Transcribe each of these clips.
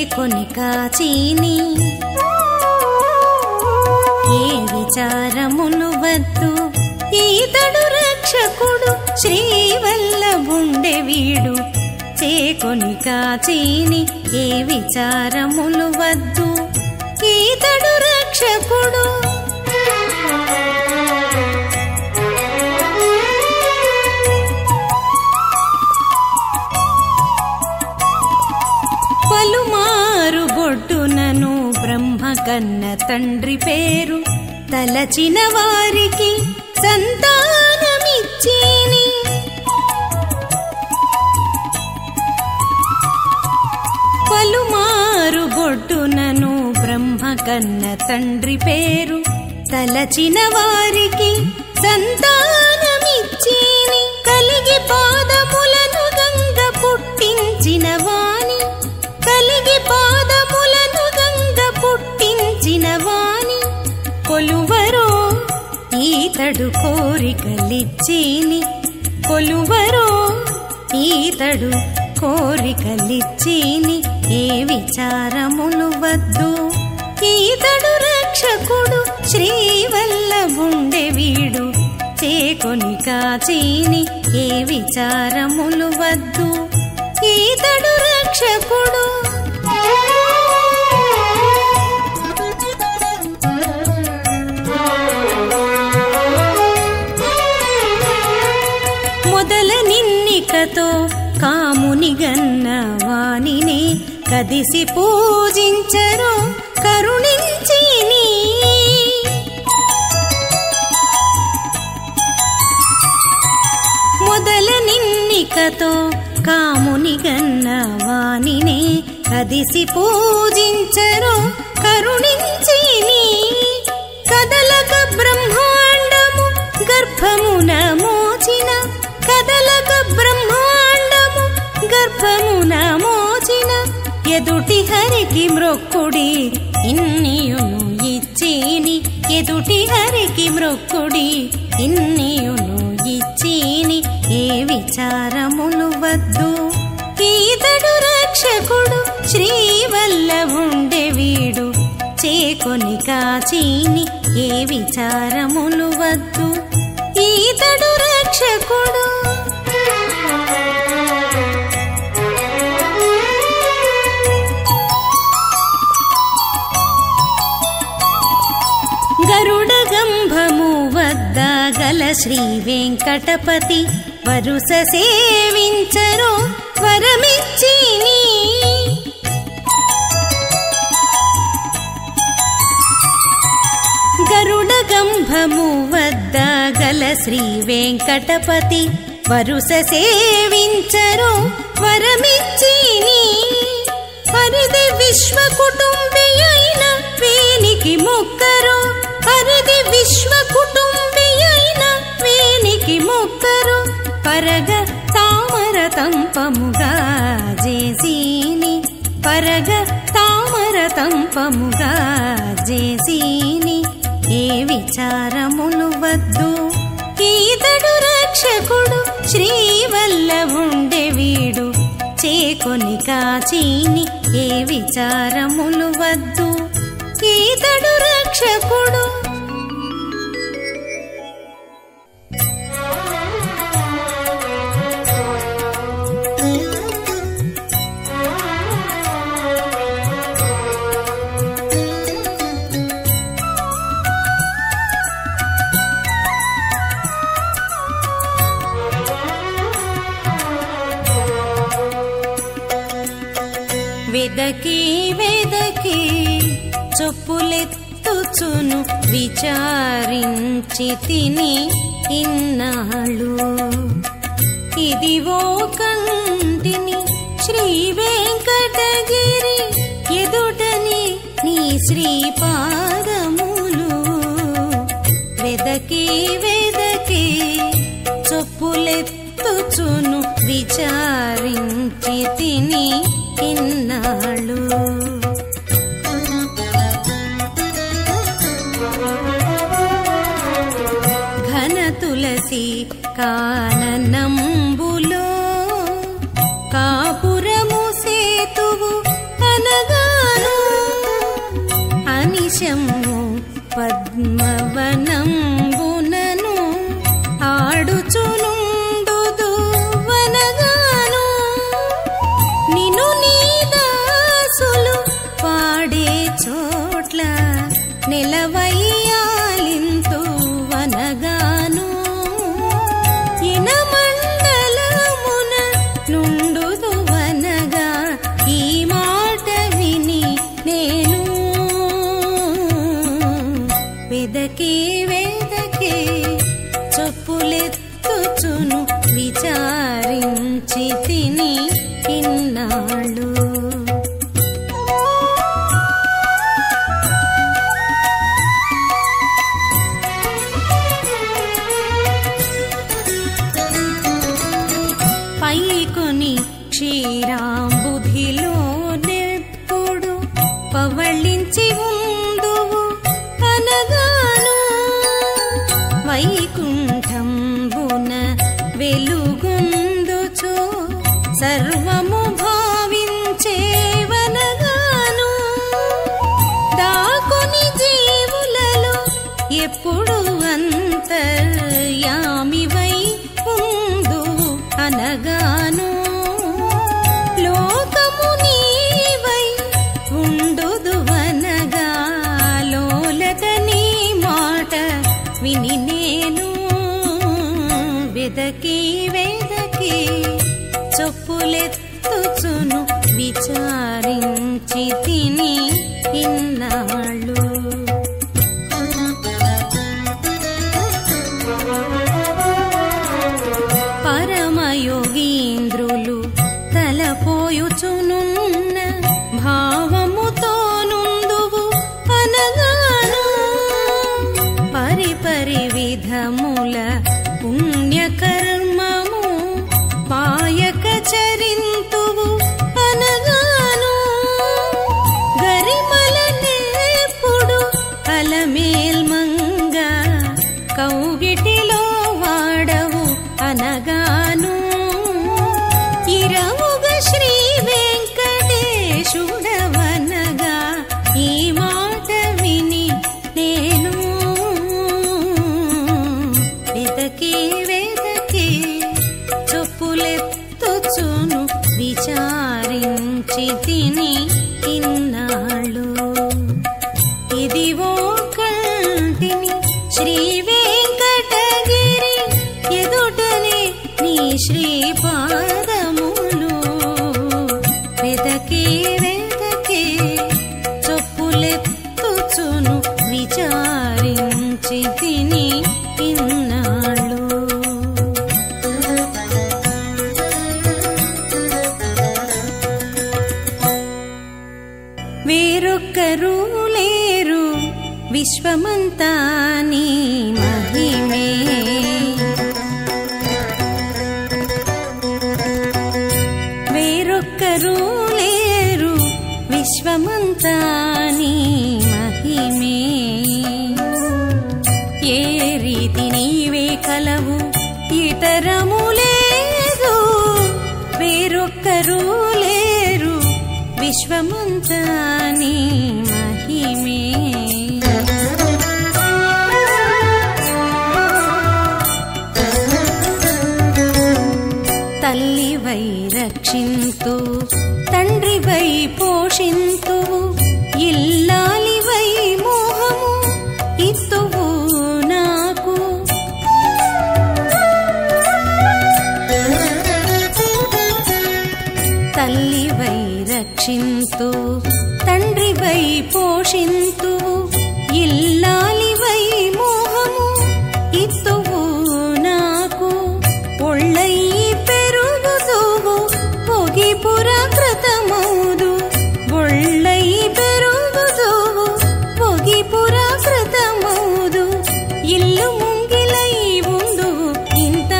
చేకొని కాచిని ఏ విచారములు వద్దు ఈతడు రక్షకుడు శ్రీవల్లభుండె వీడు చేకొని కాచిని ఏ విచారములు వద్దు ఈతడు రక్షకుడు పలుమారు గొడ్డునను బ్రహ్మ కన్న తండ్రి పేరు తలచిన వారికి సంతానమిచ్చిని పలుమారు గొడ్డునను బ్రహ్మ కన్న తండ్రి పేరు తలచిన వారికి సంతానమిచ్చిని కలిగి పాదములను గంగ పుట్టించిన వాణి కలిగి పాదములను గంగ పుట్టించిన వాణి కొలువరో ఈతడు కోరికలిచ్చిని కొలువరో ఈతడు కోరికలిచ్చిని ఏ విచారములు వద్దు ఈతడు రక్షకుడు శ్రీవల్లభుండె వీడు చేకొని కాచిని ఏ విచారములు వద్దు ఈతడు రక్షకుడు మొదల నిన్నికతో కాముని గన్న వానిని కదిసి పూజించరో కరుణించిని మొదల నిన్నికతో కాముని గన్న వానిని కదిసి పూజించరో కరుణించిని కదలక బ్రహ్మాండము గర్భమున మోచిన కదలక బ్రహ్మాండము గర్భమున మోచిన ఎదుటి హరికి మ్రొక్కుడి ఇన్నియును ఇచ్చిని ఎదుటి హరికి మ్రొక్కుడి ఇన్నియును ఇచ్చిని ఏ విచారములు వద్దు ఈతడు రక్షకుడు శ్రీవల్లభుండె వీడు చేకొని కాచిని ఏ విచారములు వద్దు ఈతడు రక్షకుడు గరుడ గంభము వద్ద గల శ్రీ వెంకటపతి వరుస సేవించరో వరమిచ్చిని గరుడ గంభము వద్ద గల శ్రీ వెంకటపతి వరుస సేవించరో వరమిచ్చిని హరిది విశ్వ కుటుంబి అయిన వేనికి మొక్కరో హరిది విశ్వ కుటుంబి అయిన వేనికి మొక్కరో పరగ తామర తంపముగా చేసిని పరగ తామర తంపముగా చేసిని ఏ విచారములు వద్దు ఈతడు రక్షకుడు శ్రీవల్లభుండె వీడు చేకొని కాచిని ఏ విచారములు వద్దు ఈతడు రక్షకుడు వెదకి వెదకి చొప్పులెత్తుచును విచారించి తిని ఇన్నాళ్ళు ఇదివో కంటిని శ్రీ వెంకటగిరి ఎదుటని నీ శ్రీపాదములు వెదకి వెదకి చొప్పులెత్తుచును విచారించి తిని ఇన్నాళ్ళు ఘన తులసి కాననంబులో కాపురము సేతువు అనగా నిశము పద్మవనంబునను ఆడుచునుండుదు వనగాను నిను నీ దాసులు పాడే చోట్ల నెలవయ్యాలింతు వనగాను ఇనమండలమున నుండుదు వనగా ఈ మాట విని నేను వెదకి వెదకి చొప్పులెత్తుచును విచారించి తిని ఇన్నాళ్ళు పైకొని క్షీరాంబుధిలో నెప్పుడు పవళించి ఉందువు అనగాను వైకుంఠంబున వెలుగొందుచు సర్వము భావించేవనగాను దాకొని జీవులలో ఎప్పుడు అంతర్యామివై ఉందు అనగాను లోకము నీవై ఉండుదువనగా లోలత నీ మాట విని నేను వెదకి వెదకి చొప్పులెత్తుచును విచారించి తిని ఇన్నాళ్ళు పరమయోగీంద్రులు తలపోయుచునున్న భావముతో నుందువు అనగాను పరిపరి విధముల పుణ్యకర్మము పాయక చరింతువు అనగాను గరిమలనేప్పుడు అలమేల్మంగ కౌగిటిలో వాడవు అనగాను ఇరవుగ శ్రీ వెంకటేశుడవనగా ఈ మాట విని నేను వెదకి వెదకి చొప్పులెత్తుచును విచారించి తిని ఇన్నాళ్ళు ఇదివో కంటిని శ్రీ వెంకటగిరి ఎదుటనే నీ శ్రీపాదములు వెదకి వెదకి చొప్పులెత్తుచును విచారించి తిని ఇన్నాళ్ళు వేరొక్కరు లేరు విశ్వమంతా నీ మహిమే వేరొక్కరు లేరు విశ్వమంతా నీ మహిమే ఏ రీతి నీవే కలవు ఇతరము లేదు వేరొక్కరు లేరు విశ్వమంతా నీ మహిమే తల్లివై రక్షింతు తండ్రివై పోషింతు ఇల్లాలివై మోహము ఇత్తువు నాకు తల్లివై రక్షింతు తండ్రివై పోషింతు ఇల్లాలివై మోహము ఇత్తువు నాకు ఒళ్ళయి పెరుగుదువు పొగిపుర కృతమౌదు ఒళ్ళయి పెరుగుదువు పొగిపుర కృతమౌదు ఇల్లు ముంగిలై ఉందువు ఇంత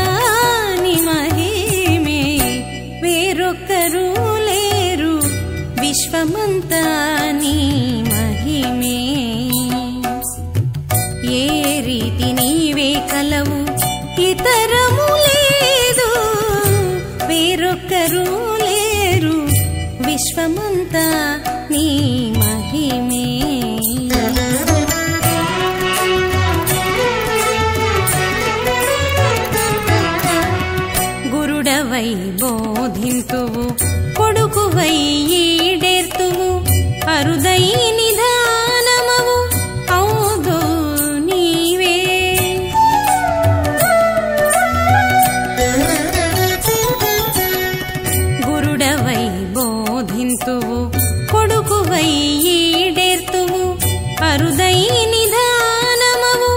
ని మహిమే వేరొక్కరు లేరు విశ్వమంతా నీ మహిమే ఏ రీతి నీవే కలవు ఇతరము లేదు వేరొక్కరు లేరు విశ్వమంతా నీ మహిమే గురుడవై బోధింతువు కొడుకువై ఈడేర్తువు అరుదై నిధానమవు ఔదో నీవే. గురుడవై బోధింతువు కొడుకువై ఈడేర్తువు అరుదై నిధానమవు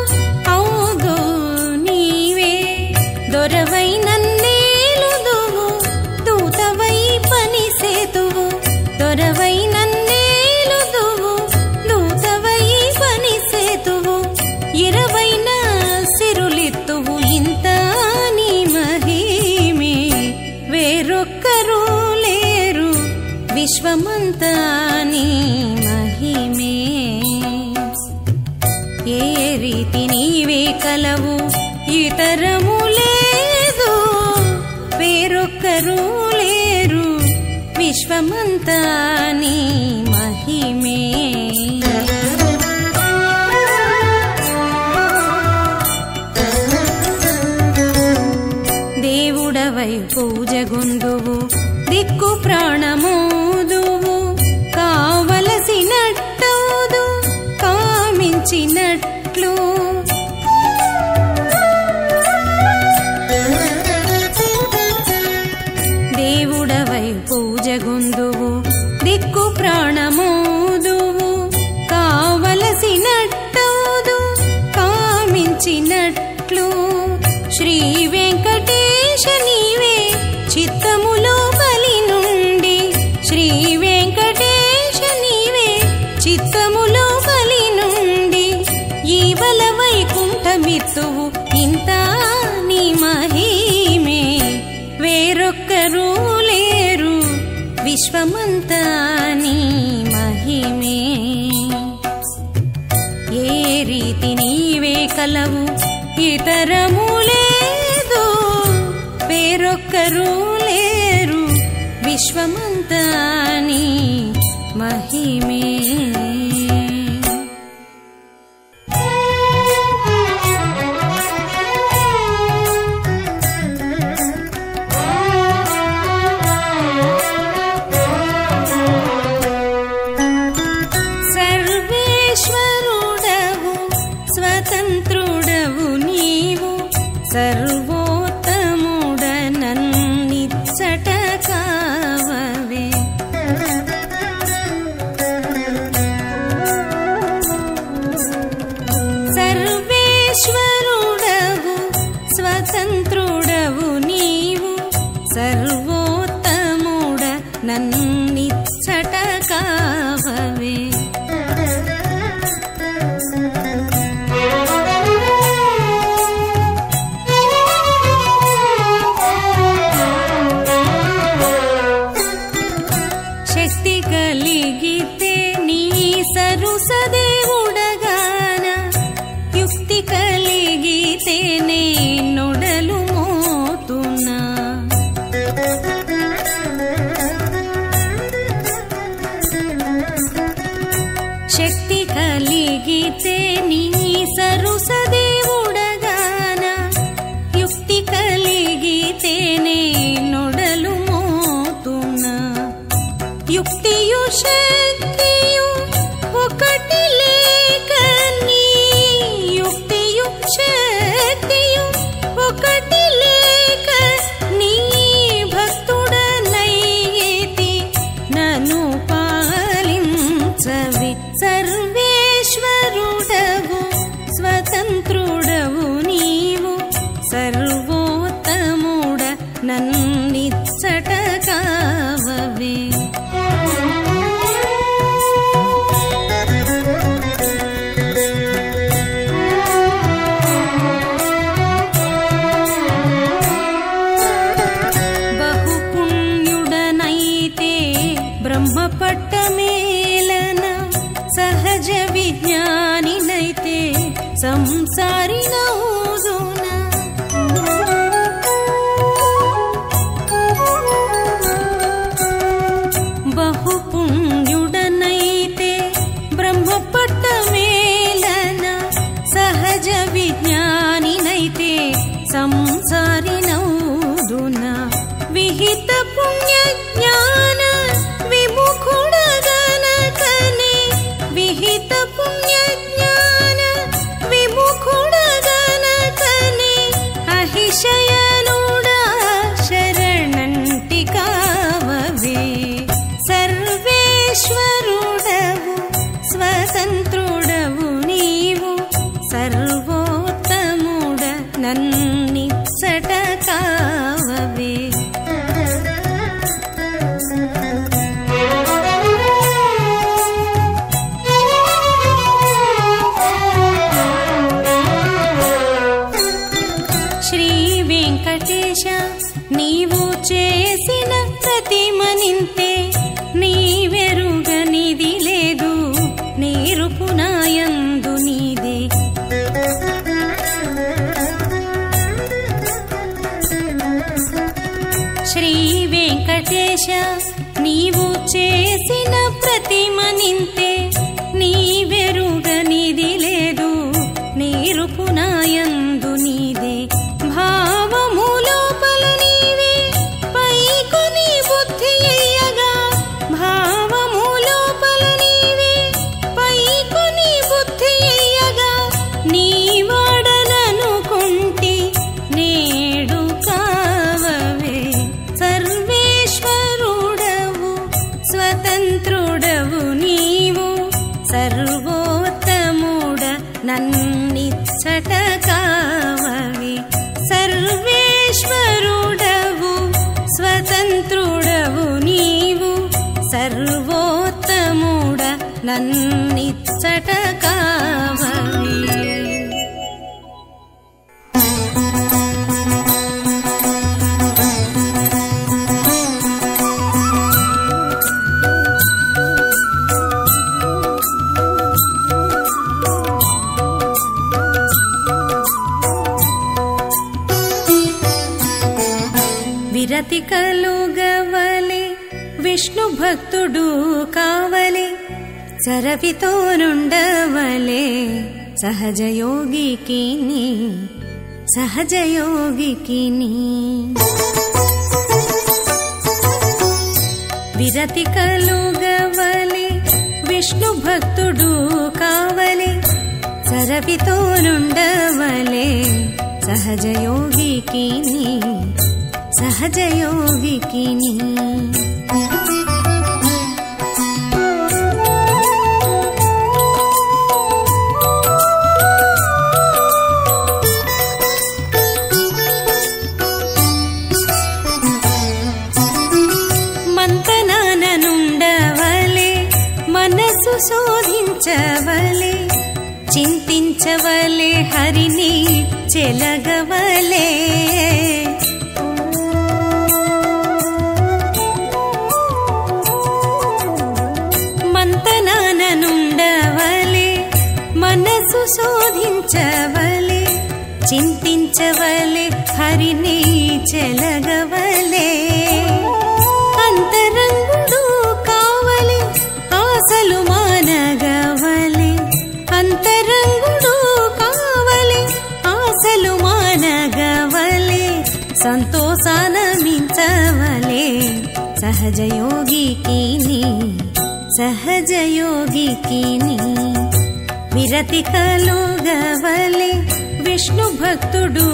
ఔదో నీవే. దొరవై నన్నేలుదువు దూతవై పనిసేతువు దొరవై నన్నేలుదువు దూతవై పనిసేతువు ఇరవైన సిరులిత్తువు ఇంత నీ మహిమే వేరొక్కరు లేరు విశ్వమంతా నీ మహిమే. ఏ రీతి నీవే కలవు ఇతరము లేదు వేరొక్కరు లేరు విశ్వమంతా నీ మహిమే. దేవుడవై పూజగొందువు దిక్కు ప్రాణమోదువు కావలసినట్టవుదు కామించినట్లు. దేవుడవై పూజగొందువు దిక్కు ప్రాణమోదువు కావలసినట్టవుదు కామించినట్లు. శ్రీ వెంకటేశ నీవే చిత్తములో బలి నుండి శ్రీ వెంకటేశ నీవే చిత్తములో బలి నుండి ఈవల వైకుంఠమిత్తువు ఇంత నీ మహిమే వేరొక్కరు లేరు విశ్వమంతా నీ మహిమే. ఏ రీతి నీవే కలవు ఇతరము లేదు వేరొక్కరు లేరు విశ్వమంతా నీ మహిమే. సర్వేశ్వరుడవు స్వతంత్రుడవు నీవు సర్వోత్తముడ నన్నిచ్చట కావవే. సర్వేశ్వరుడవు స్వతంత్రుడవు నీవు సర్వోత్తముడ నన్నిచ్చట కావవే. శక్తి కలిగితే నీ సరుసదేవుడగాన యుక్తి కలిగితే నే నొడలు మోతున్నా. శక్తి కలిగితే నీ సరుసదేవుడగాన యుక్తి కలిగితే నే నొడలు మోతున్నా. యుక్తియు శక్తియు ఒకటి లేక నీ యుక్తియు శక్తియు ఒకటి లేక నీ భక్తుడనైతి నన్ను పాలించవి. సర్వేశ్వరుడవు స్వతంత్రుడవు నీవు సర్వోత్తముడ నన్నిచ్చట కావవే. బహుపుణ్యుడనైతే బ్రహ్మపట్టమేలన సహజ విజ్ఞానినైతే సంసారినౌదున. పుణ్య జ్ఞాన విముఖుడగనకనే విహిత పుణ్య జ్ఞాన విముఖుడగనకనే అహిశయనుడా శరణంటి కావవే సర్వేశ్వరుడవు స్వతంత్రుడవు నీవు సర్వోత్తముడ నన్నిచ్చట కావవే శ్రీ వెంకటేశ నీవు చేసిన ప్రతిమనింతే నీవెరుగనిది లేదు నేరుపునాయందు నీదే శ్రీ వెంకటేశ నీవు చేసిన ప్రతిమనింతే నీవెరుగనిది లేదు నేరుపునాయందు నీదే భావము లోపల నీవే పైకొని బుద్ధి అయ్యగా భావము లోపల నీవే పైకొని బుద్ధి అయ్యగా నీవాడననుకుంటి నేడు కావవే సర్వేశ్వరుడవు స్వతంత్రుడవు నీవు సర్వోత్తముడ నన్నిచ్చట కావవే సర్వేశ్వరుడవు స్వతంత్రుడవు నీవు సర్వోత్తముడ నన్నిచ్చట కావవే విరతి కలుగవలే విష్ణు భక్తుడు కావలే సరవితోనుండవలే సహజయోగికిని సహజయోగికిని విరతి కలుగవలే విష్ణు భక్తుడు కావలే సరవితోనుండవలే సహజయోగికిని సహజయోగికిని మంతనాననుండవలే మనసు శోధించవలే చింతించవలే హరిని చెలగవలే మంతనాననుండవలే మనసు శోధించవలే చింతించవలే హరిని చెలగవలే అంతరంగుడు కావలే ఆశలు మానగవలే అంతరంగుడు కావలే ఆశలు మానగవలే సంతోషాన మించవలే సహజయోగికిని సహజయోగికిని విరతి కలుగవలే విష్ణు భక్తుడు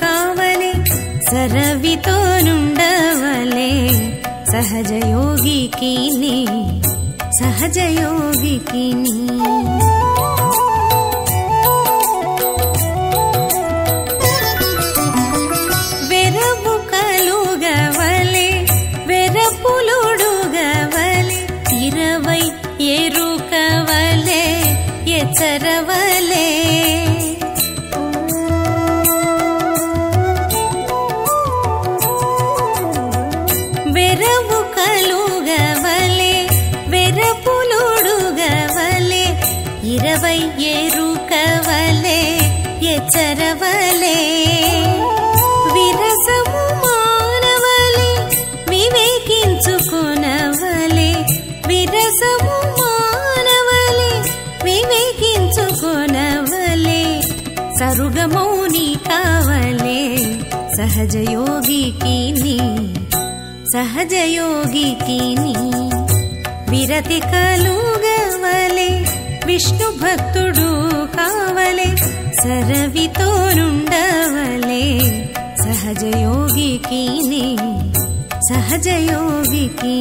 కావలే సరవితోనుండవలే సహజయోగికిని సహజయోగికిని వెరవు కలుగవలే వెరపులుడుగవలే 20 ఎరుకవలే ఎచ్చరవలే వెరవు కలుగవలే వెరపులుడుగవలే 20 ఎరుకవలే ఎచ్చరవలే విరసము మానవలే వివేకించుకొనవలే విరసము మానవలే వివేకించుకొనవలే సరుగమౌని కావలే సహజయోగికిని సహజయోగికి విరతి కలుగవలే విష్ణు భక్తుడు కావలే సరవితోనుండవలే సహజయోగికి సహజయోగికి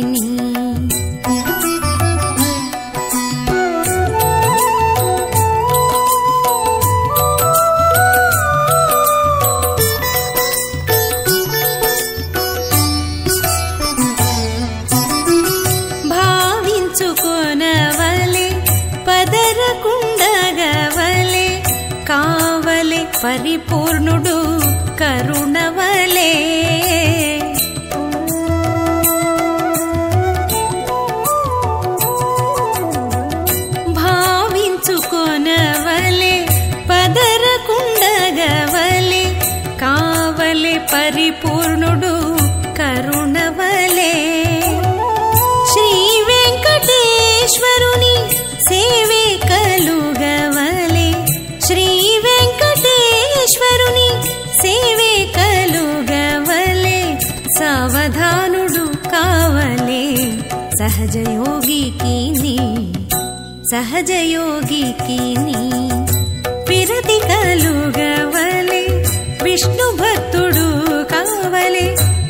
భావించుకొనవలే పదరకుండగవలే కావలే పరిపూర్ణుడు కరుణవలే భావించుకొనవలే పదరకుండగవలే కావలే పరిపూర్ణుడు కరుణవలే శ్రీ వెంకటేశ్వరుని సేవే కలుగవలే శ్రీ వెంకటేశ్వరుని సేవే కలుగవలే సావధానుడు కావలే సహజయోగికి సహజయోగికి విరతి కలుగవలే విష్ణు భక్తుడు కావలే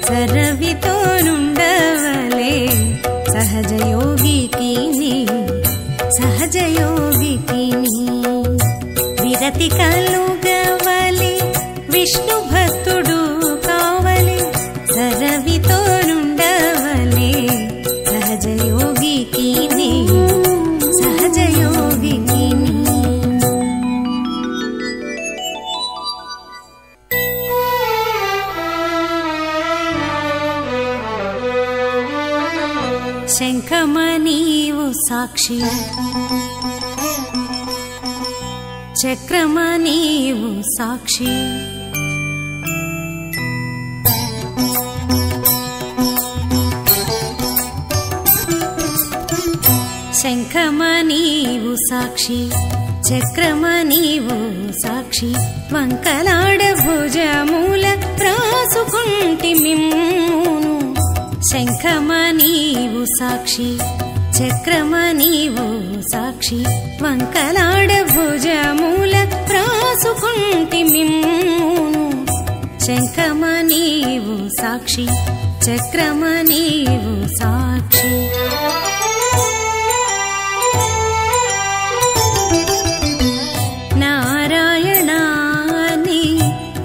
సరవితోనుండవలే సహజయోగికి సహజయోగికి విరతి కలుగవలే విష్ణు భక్తుడు కావలే సరవితోనుండవలే సహజయోగికి సహజయోగికి శంఖమనీవు సాక్షి చక్రమనీవు సాక్షి శంఖమనీవు సాక్షి చక్రమనీవు సాక్షి వంకలాడ భుజమూల రాసుకుంటి మిమ్మును శంఖమనీవు సాక్షి చక్రమనీవు సాక్షి వంకలాడ భుజమూల రాసుకుంటి మిమ్మును శంఖమనీవు సాక్షి చక్రమనీవు సాక్షి నారాయణాని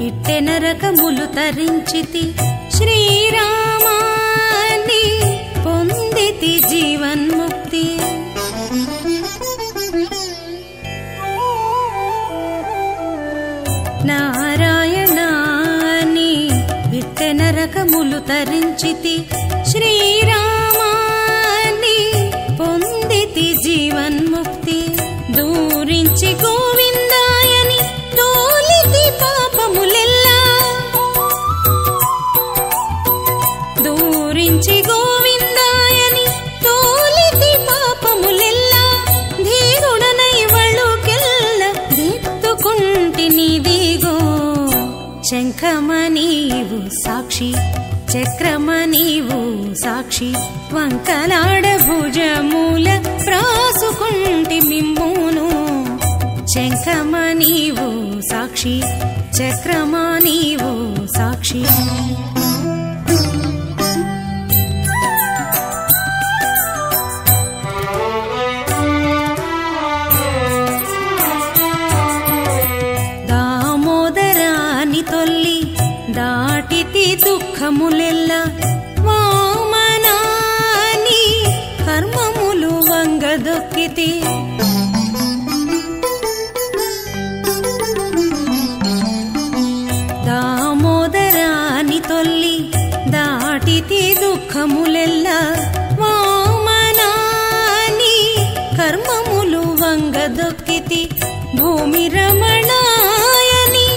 ఇట్టె నరకములు తరించితి శ్రీరామాని పొందితి జీవన్ముక్తి నారాయణాని ఇట్టె నరకములు తరించితి శ్రీరామాని పొందితి జీవన్ముక్తి దూరించి గోవిందాయని తోలితి పాపములెల్లా దూరించి గోవిందాయని తోలితి పాపములెల్లా ధీరుడనై వళుకెల్ల దిత్తుకుంటినిదిగో శంఖమనీవు సాక్షి చక్రమనీవు సాక్షి వంకలాడ భుజమూల ప్రాసుకుంటి మిమ్మును శంఖమనీవు సాక్షి చక్రమనీవు సాక్షి దామోదరాని తొల్లి దాటితి దుఃఖములెల్ల వామనాని కర్మములు వంగదొక్కితి దామోదరాని తొల్లి దాటితి దుఃఖములెల్ల వామనాని కర్మములు వంగదొక్కితి భూమి రమణాయని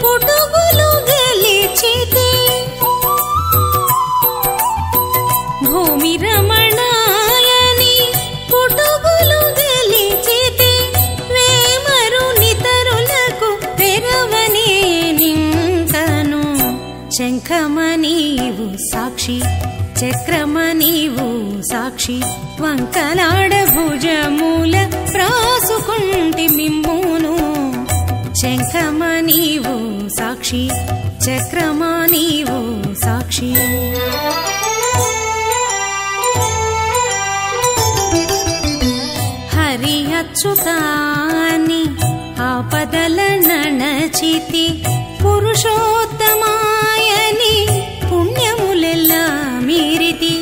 పుటుగులు గెలిచితి భూమి రమణాయని పుటుగులు గెలిచితి వేమరు నితరులకు తెరవనే నింకను శంఖమనీవు సాక్షి చక్రమ నీవు సాక్షి వంకలాడ భుజమూల ప్రాసుకుంటి మిమ్మును శంఖమ నీవు సాక్షి చక్రమ నీవు సాక్షి హరి అచ్యుతాని ఆపదల నణచితి పురుషోత్తమాయని పుణ్యములెల్లా మీరితి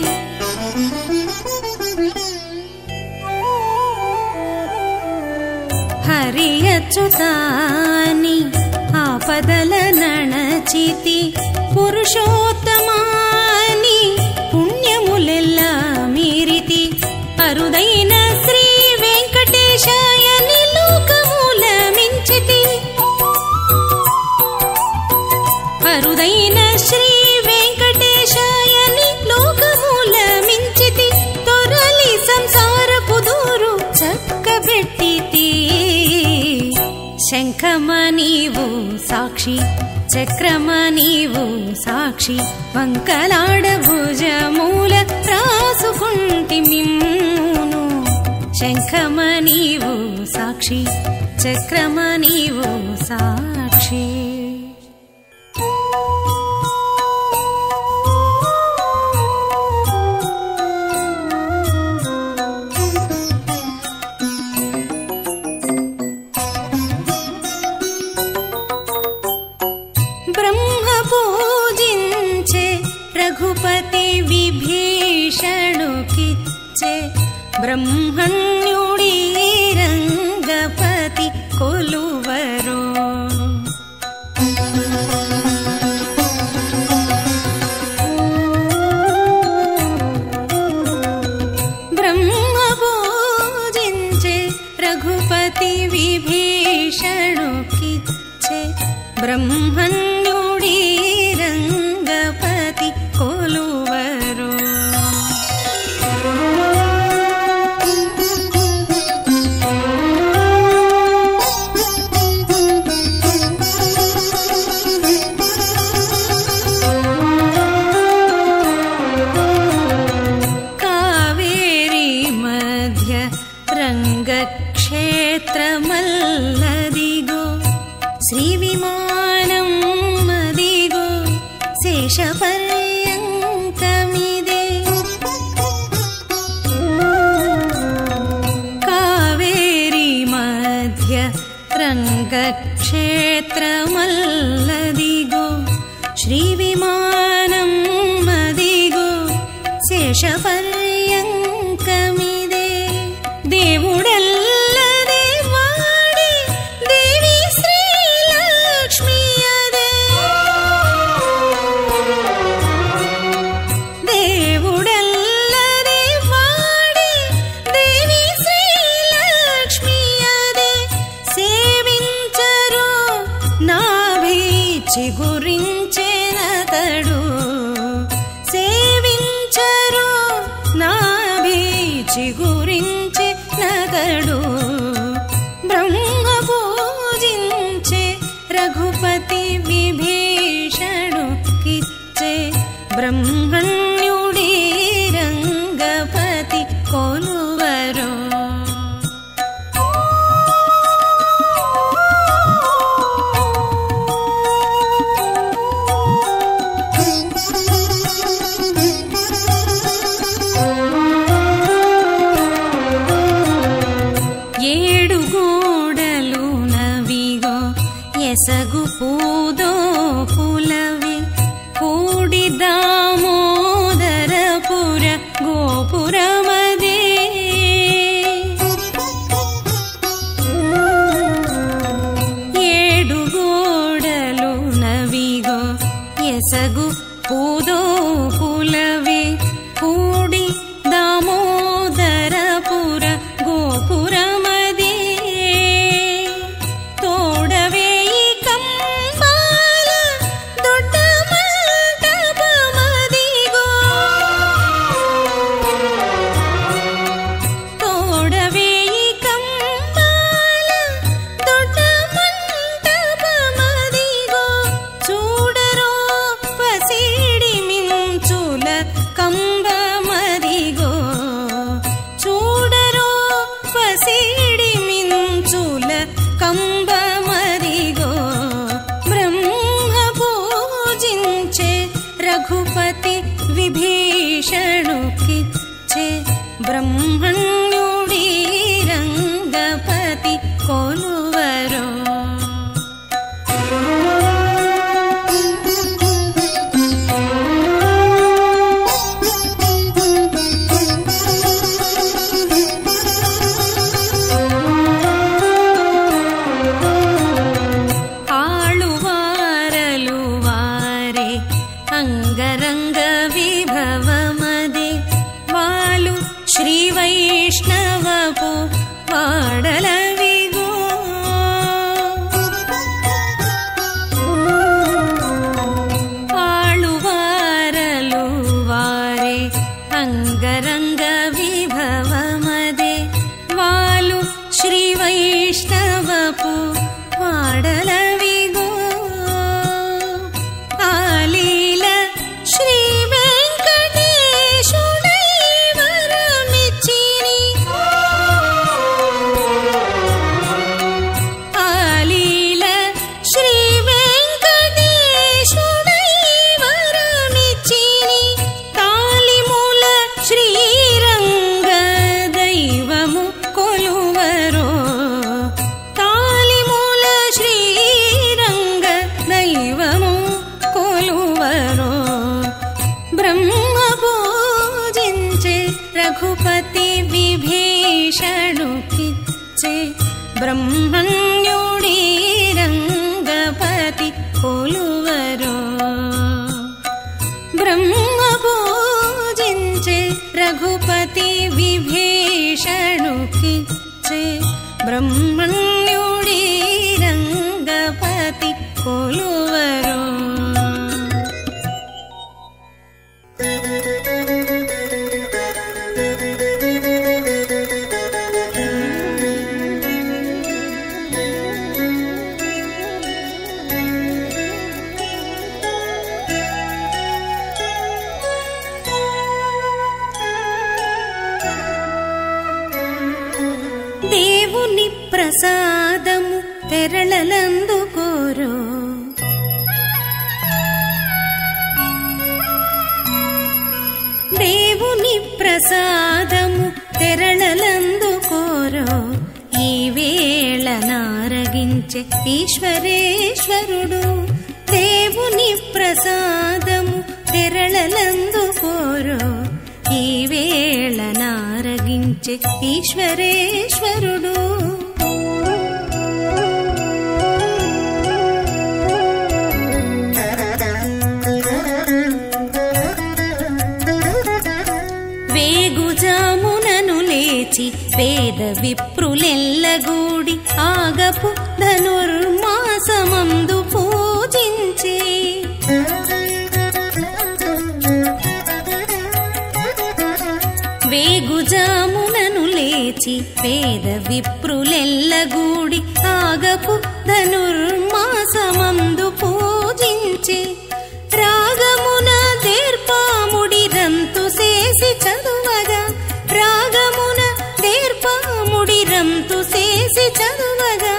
హరి అచ్యుతాని ఆపదల నణచితి పురుషోత్తమాని పుణ్యములెల్లా మీరితి అరుదైన శ్రీ వెంకటేశాయని లోకముల మించితి అరుదైన శ్రీ వెంకటేశాయని లోకముల మించితి తొరలి సంసారపు దూరు చక్కబెట్టితి శంఖమ నీవు సాక్షి చక్రమ నీవు సాక్షి వంకలాడ భుజమూల రాసుకుంటి మిమ్మును శంఖమ నీవు సాక్షి చక్రమ నీవు సాక్షి రఘుపతి విభీషణుకిచ్చే బ్రహ్మణ్యుడి రంగపతి కొలువరో బ్రహ్మ పూజించే రఘుపతి విభీషణుకిచ్చే బ్రహ్మణ్యుడి రంగపతి కొలువరో కావేరీ మధ్య రంగక్షేత్రమల్లదిగో శ్రీ విమానం మదిగో శేషపర్యంకమిదే కావేరీ మధ్య రంగక్షేత్రమల్లదిగో శ్రీ విమానం మదిగో శేషపర్యంకమిదే దేవుడల్లదే వాడి దేవి శ్రీలక్ష్మి అదే దేవుడల్లదే వాడి దేవి శ్రీలక్ష్మి అదే సేవించరు నాభి చిగురించెనతడు సేవించరు నాభి చిగురించెనతడు బ్రహ్మ పూజించే రఘుపతి విభీషణుకిచ్చే బ్రహ్మణ్యుడి రంగపతి కొలువరో ఏడు గోడలు నవిగో ఎసగు పూదో పులవి కూడి దామోదర విభీషణుకిచ్చే బ్రహ్మణ్యుడి రంగపతి కొలువరో. అంగరంగ విభవమదే వాలు శ్రీ వైష్ణవపు వాడలవిగో. ఆళువారలు వారే అంగరంగ విభవమదే వాలు శ్రీ వైష్ణవపు వాడలవిగో. ఆలీల శ్రీ వెంకటేశుడై వరమిచ్చిని. ఆలీల శ్రీ వెంకటేశుడై వరమిచ్చిని. తాలిమూల శ్రీరంగ దైవము కొలువరో. తాలిమూల శ్రీరంగ దైవము కొలువరో. బ్రహ్మ పూజించే రఘుపతి విభీషణుకిచ్చే బ్రహ్మణ్యుడి రంగపతి కొలువరో. బ్రహ్మ పూజించే రఘుపతి విభీషణుకిచ్చే బ్రహ్మణ్యుడి రంగపతి కొలువరో. దేవుని ప్రసాదము తెరళలందుకోరో. దేవుని ప్రసాదము తెరళలందుకోరో. ఈ వేళ నారగించే ఈశ్వరేశ్వరుడు. దేవుని ప్రసాదము తెరళలందుకోరో. ఈ వేళ నారగించే ఈశ్వరేశ్వరుడు. వేగుజామునను లేచి పేద విప్రులెల్లగూడి ఆగపు ధనుర్మాసమందు పూజించి. వేగుజామునను లేచి పేద విప్రులెల్లగూడి ఆగపు ధనుర్మాసమందు పూజించి. రాగమున దేర్పాముడి రంతు చేసి చదువగా. రాగమున దేర్పాముడి రంతు చేసి చదువగా.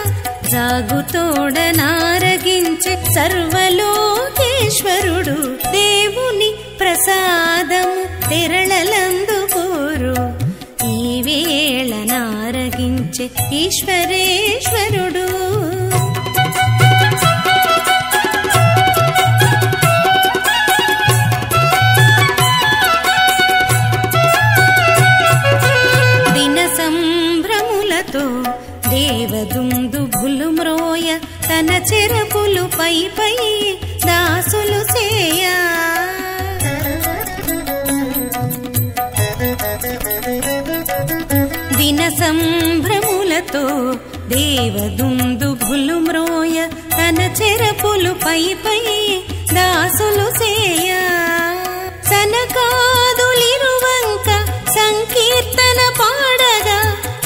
జాగుతోడ నారగించే సర్వలోకేశ్వరుడు. దేవుని ప్రసాదము తెరళలందుకోరు. ఈ వేళ నారగించే ఈశ్వరేశ్వరుడు. దిన సంభ్రములతో దేవదుందుభులు మ్రోయ తన చెరపులు పై పై దాసులు చేయ. దిన సంభ్రములతో దేవదుందుభులు మ్రోయ తన చెరపులు పై పై దాసులు చేయ. సనకాదులిరువంక సంకీర్తన పాడగా.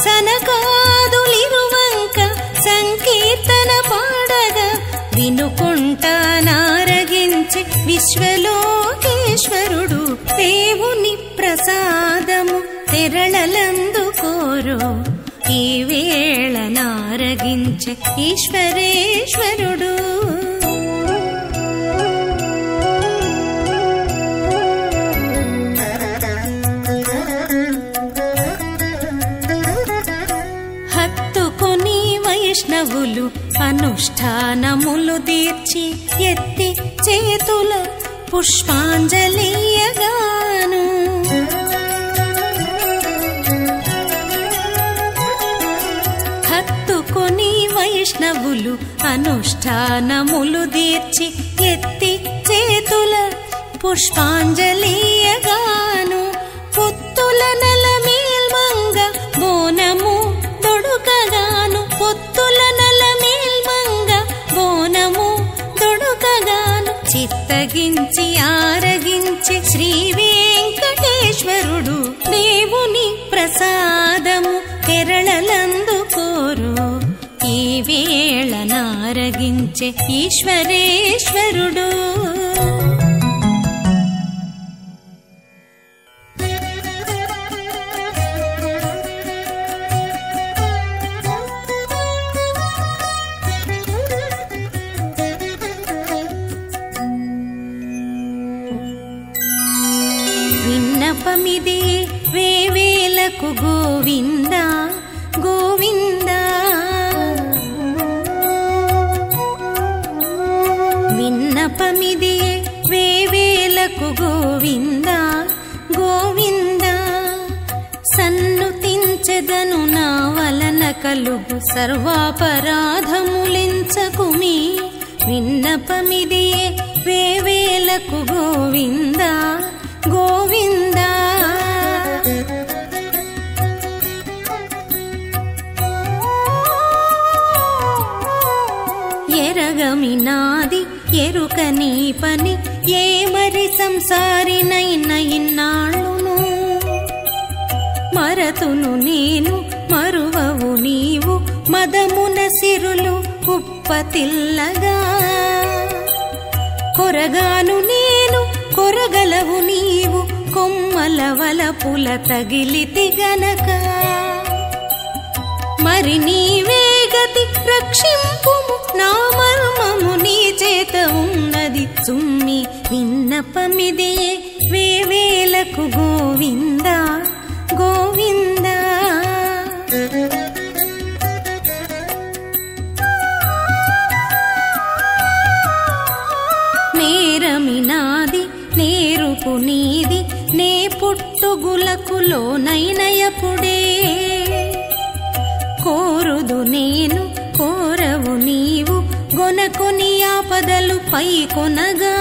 సనకాదులిరువంక సంకీర్తన పాడగా. వినుకుంటా నారగించే విశ్వలోకేశ్వరుడు. దేవుని ప్రసాదము తెరళలందుకోరో. ఈ వేళ నారగించే ఈశ్వరేశ్వరుడు. వైష్ణవులు అనుష్ఠానములు తీర్చి ఎత్తి చేతుల పుష్పాంజలియగాను హత్తుకొని వైష్ణవులు అనుష్ఠానములు తీర్చి ఎత్తి చేతుల పుష్పాంజలియగాను పొత్తుల నెల మేల్మంగ బోనము దొడుకగాను పొత్తుల నెల మేల్మంగ బోనము దొడుకగాను చిత్తగించి ఆరగించి శ్రీ వెంకటేశ్వరుడు దేవుని ప్రసాదము కేరళలందుకోరు ఈ వేళ నారగించే ఈశ్వరేశ్వరుడు విన్నపమిది వేవేలకు గోవింద గోవింద విన్నపమిది వేవేలకు గోవింద గోవింద సన్నుతించెదను నా వలన కలుగు సర్వాపరాధములించకుమి విన్నపమిది వేవేలకు గోవింద గోవింద ఎరగమినాది ఎరుక నీ పని ఏమరి సంసారినైన ఇన్నాళ్ళును మరతును నేను మరువవు నీవు మదమున సిరులు కుప్పతిల్లగా కొరగాను నేను కొరగలవు నీవు కొమ్మల వలపుల తగిలితి గనక మరి నీవే గతి రక్షింపుము నా మర్మము నీ చేత ఉన్నది చుమ్మి విన్నపమిది వేవేలకు గోవింద గోవింద నేరమినాది నేరుపు నీది నే పుట్టుగులకు లోనైనయపుడే కోరుదు నేను కోరవు నీవు గొనకొని ఆపదలు పై కొనగా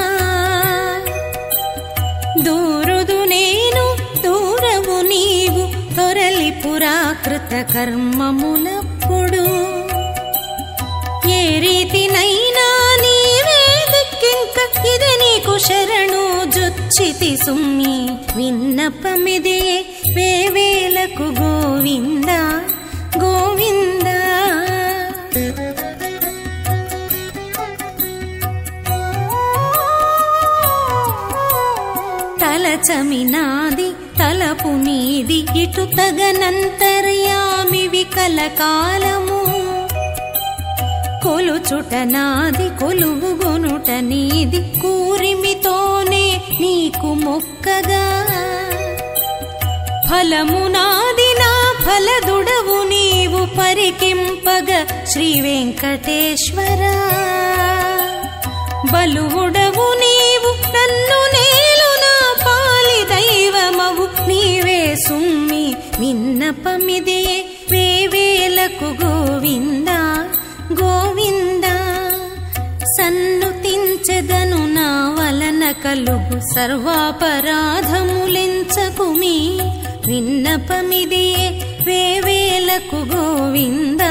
దూరుదు నేను దూరవు నీవు తొరలి పురాకృత కర్మములప్పుడు ఏ రీతినైనా నీవే దిక్కింక ఇది నీకు శరణు జొచ్చితి సుమ్మి విన్నపమిది వేవేలకు గోవింద గోవింద తలచమినాది తలపు నీది ఇటు తగనంతర్యామి వికలకాలము కొలుచుట నాది కొలువుగొనుట నీది కూరిమితోనే నీకు మొక్కగా ఫలము నాది నా ఫలదుడవు నీవు పరికింపగ శ్రీ వెంకటేశ్వర బలువుడవు నీవు నన్ను నేలు నా పాలి దైవమవు నీవే సుమ్మి విన్నపమిది వేవేలకు గోవింద గోవింద సన్నుతించెదను నా వలన కలుగు సర్వాపరాధములించకుమి విన్నపమిది వేవేలకు గోవింద